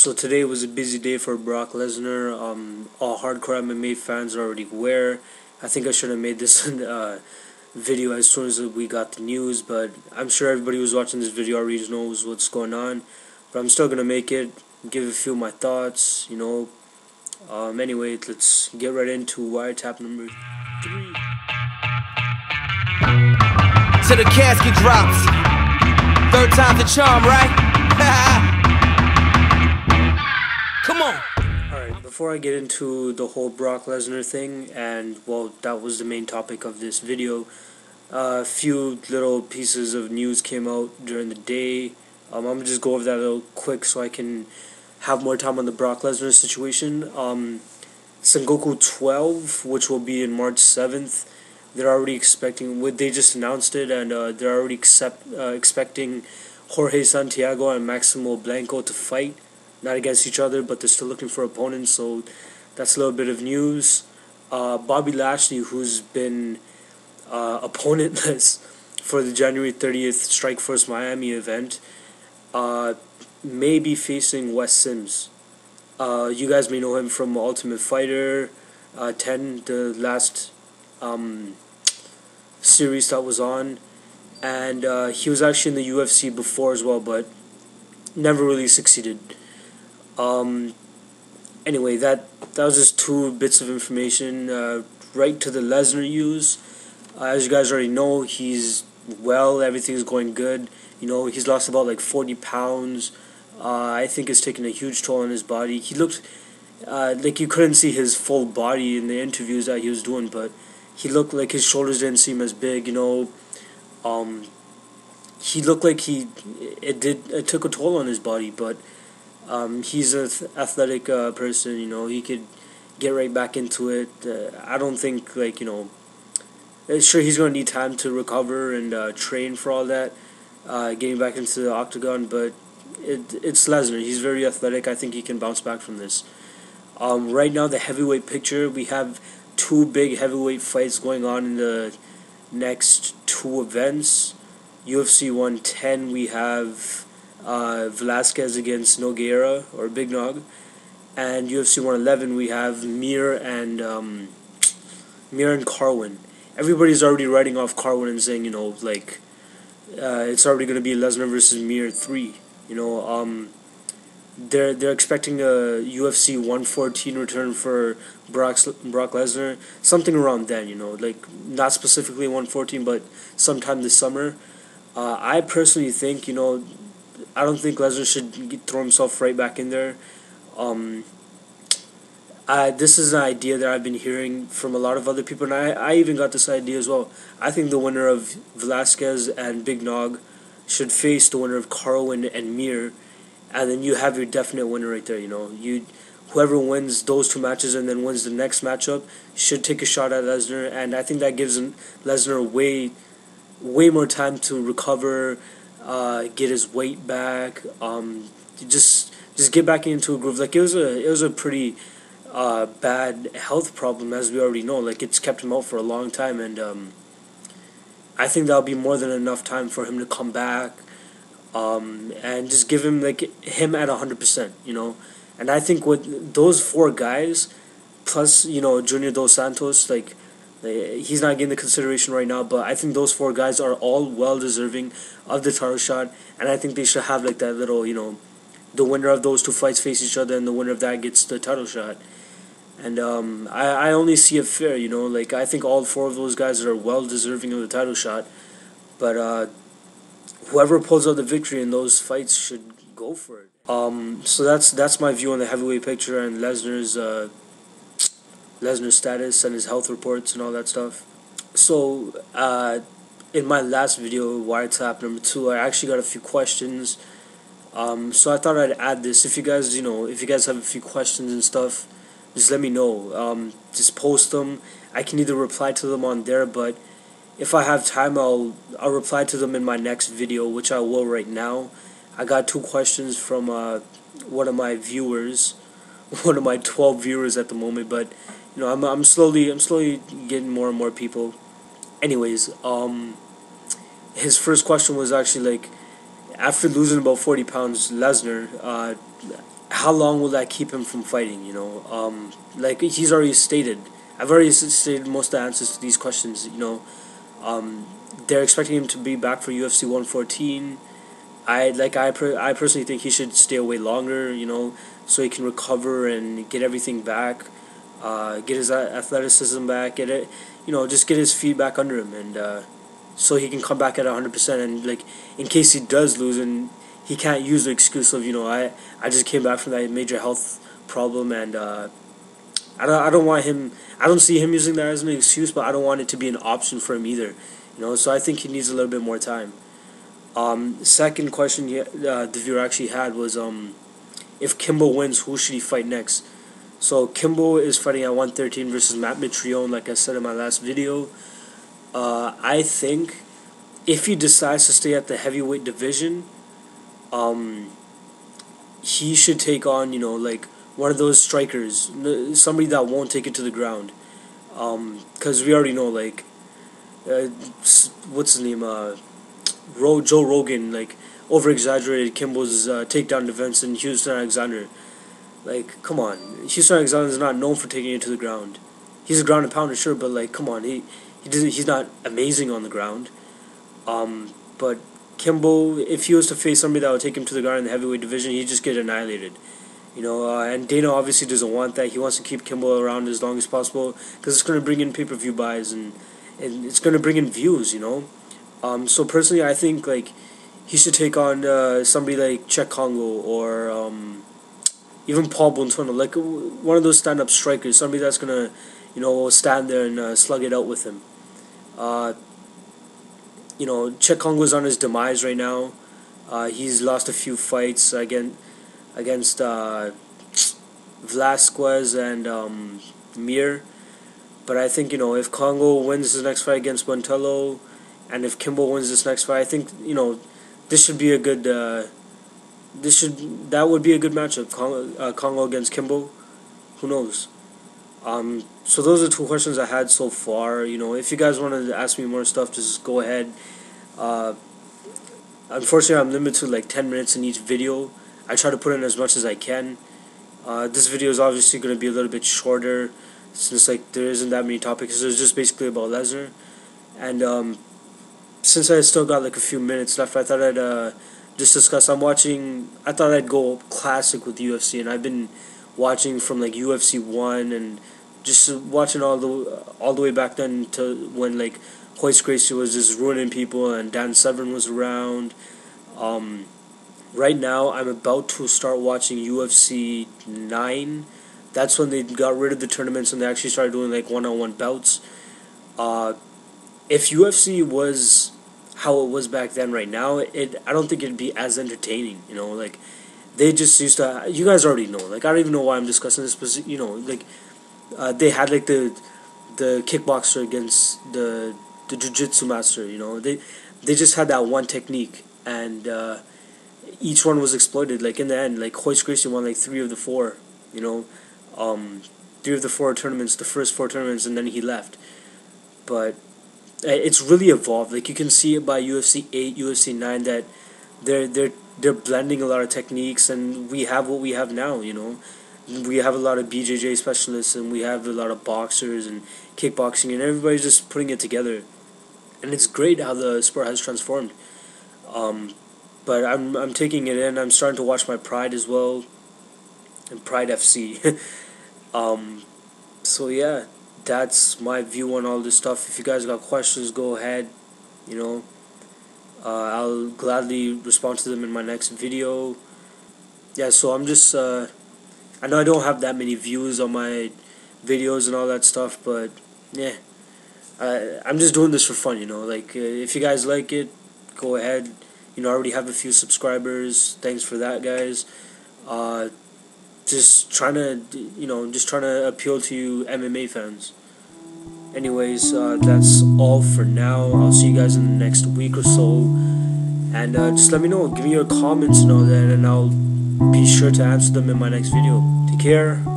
So today was a busy day for Brock Lesnar. All hardcore MMA fans are already aware. I think I should have made this video as soon as we got the news, but I'm sure everybody who's watching this video already knows what's going on. But I'm still gonna make it, give a few of my thoughts. Anyway, let's get right into wiretap number 3. Till the casket drops. Third time's the charm, right? Come on. Alright, before I get into the whole Brock Lesnar thing, and well, that was the main topic of this video, a few little pieces of news came out during the day. I'm going to just go over that a little quick so I can have more time on the Brock Lesnar situation. Sengoku 12, which will be in March 7th, they're already expecting, they just announced it, and they're already expecting Jorge Santiago and Maximo Blanco to fight. Not against each other, but they're still looking for opponents, so that's a little bit of news. Bobby Lashley, who's been opponentless for the January 30th Strikeforce Miami event, may be facing Wes Sims. You guys may know him from Ultimate Fighter 10, the last series that was on, and he was actually in the UFC before as well, but never really succeeded. Anyway, that was just 2 bits of information. Right to the Lesnar news. As you guys already know, he's well. Everything's going good. He's lost about like 40 pounds. I think it's taken a huge toll on his body. He looked like you couldn't see his full body in the interviews that he was doing, but he looked like his shoulders didn't seem as big. He looked like it took a toll on his body, but he's an athletic person. He could get right back into it. I don't think sure he's going to need time to recover and train for all that, getting back into the octagon, but it's Lesnar. He's very athletic. I think he can bounce back from this. Right now, the heavyweight picture, we have 2 big heavyweight fights going on in the next 2 events. UFC 110, we have Velasquez against Nogueira, or Big Nog, and UFC 111 we have Mir and Carwin. Everybody's already writing off Carwin and saying it's already going to be Lesnar versus Mir 3. They're expecting a UFC 114 return for Brock Lesnar, something around then. Not specifically 114, but sometime this summer. I personally think I don't think Lesnar should throw himself right back in there. This is an idea that I've been hearing from a lot of other people, and I even got this idea as well. I think the winner of Velasquez and Big Nog should face the winner of Carwin and Mir, and then you have your definite winner right there. Whoever wins those 2 matches and then wins the next matchup should take a shot at Lesnar, and I think that gives Lesnar way more time to recover. Get his weight back, just get back into a groove. It was a pretty bad health problem, as we already know. It's kept him out for a long time, and I think that'll be more than enough time for him to come back, and just give him him at 100%. And I think with those 4 guys, plus Junior Dos Santos, he's not getting the consideration right now, but I think those 4 guys are all well deserving of the title shot, and I think they should have that little, the winner of those 2 fights face each other, and the winner of that gets the title shot. And I only see it fair, I think all 4 of those guys are well deserving of the title shot, but whoever pulls out the victory in those fights should go for it. So that's my view on the heavyweight picture and Lesnar's status and his health reports and all that stuff. So, in my last video, wiretap number 2, I actually got a few questions. So I thought I'd add this. If you guys have a few questions and stuff, just let me know. Just post them. I can either reply to them on there, but if I have time, I'll reply to them in my next video, which I will right now. I got 2 questions from one of my viewers, one of my 12 viewers at the moment, but I'm slowly getting more and more people. Anyways, his first question was actually after losing about 40 pounds, Lesnar, how long will that keep him from fighting? Like he's already stated. I've already stated most of the answers to these questions. They're expecting him to be back for UFC 114. I personally think he should stay away longer. So he can recover and get everything back, get his athleticism back, get it. Just get his feet back under him, and so he can come back at 100%. And like in case he does lose, and he can't use the excuse of I just came back from that major health problem, and I don't want him. I don't see him using that as an excuse, but I don't want it to be an option for him either. So I think he needs a little bit more time. Second question the viewer actually had was if Kimbo wins, who should he fight next? So Kimbo is fighting at 113 versus Matt Mitrione, like I said in my last video. I think if he decides to stay at the heavyweight division, he should take on like one of those strikers, somebody that won't take it to the ground. Because we already know like what's his name, Joe Rogan, like over exaggerated Kimbo's takedown defense in Houston Alexander. Like, come on, Houston Alexander is not known for taking it to the ground. He's a ground and pounder, sure, but like, come on, he's not amazing on the ground. But Kimbo, if he was to face somebody that would take him to the ground in the heavyweight division, he'd just get annihilated. And Dana obviously doesn't want that. He wants to keep Kimbo around as long as possible because it's going to bring in pay-per-view buys and it's going to bring in views. So personally, I think like he should take on somebody like Czech Congo or even Paul Bontono, like one of those stand-up strikers, somebody that's gonna stand there and slug it out with him. Czech Congo's on his demise right now. He's lost a few fights against Velasquez and Mir. But I think, if Congo wins his next fight against Montello, and if Kimbo wins this next fight, I think, this should be a good, that would be a good matchup, Congo against Kimbo. Who knows? So those are two questions I had so far. If you guys wanted to ask me more stuff, just go ahead. Unfortunately, I'm limited to like 10 minutes in each video. I try to put in as much as I can. This video is obviously going to be a little bit shorter since like there isn't that many topics. It's just basically about Lesnar. And since I still got like a few minutes left, I thought I'd just discuss. I thought I'd go classic with UFC, and I've been watching from like UFC 1 and just watching all the way back then to when like Royce Gracie was just ruining people and Dan Severn was around. Right now, I'm about to start watching UFC 9. That's when they got rid of the tournaments and they actually started doing like one-on-one bouts. If UFC was how it was back then, right now, I don't think it'd be as entertaining. Like they just used to. You guys already know. Like I don't even know why I'm discussing this, but like they had like the kickboxer against the jiu-jitsu master. They just had that one technique, and each one was exploited. Like in the end, like Royce Gracie won like 3 of the 4. 3 of the 4 tournaments, the first 4 tournaments, and then he left. But it's really evolved. Like you can see it by UFC 8, UFC 9 that they're blending a lot of techniques, and we have what we have now. We have a lot of BJJ specialists, and we have a lot of boxers and kickboxing, and everybody's just putting it together. And it's great how the sport has transformed. But I'm taking it in. I'm starting to watch my Pride as well, and Pride FC. So yeah, that's my view on all this stuff. If you guys got questions, go ahead. I'll gladly respond to them in my next video. Yeah, so I'm just I know I don't have that many views on my videos and all that stuff, but yeah, I'm just doing this for fun. Like if you guys like it, go ahead. I already have a few subscribers. Thanks for that, guys. Just trying to appeal to you MMA fans. Anyways, that's all for now. I'll see you guys in the next week or so. And just let me know. Give me your comments and all that, and I'll be sure to answer them in my next video. Take care.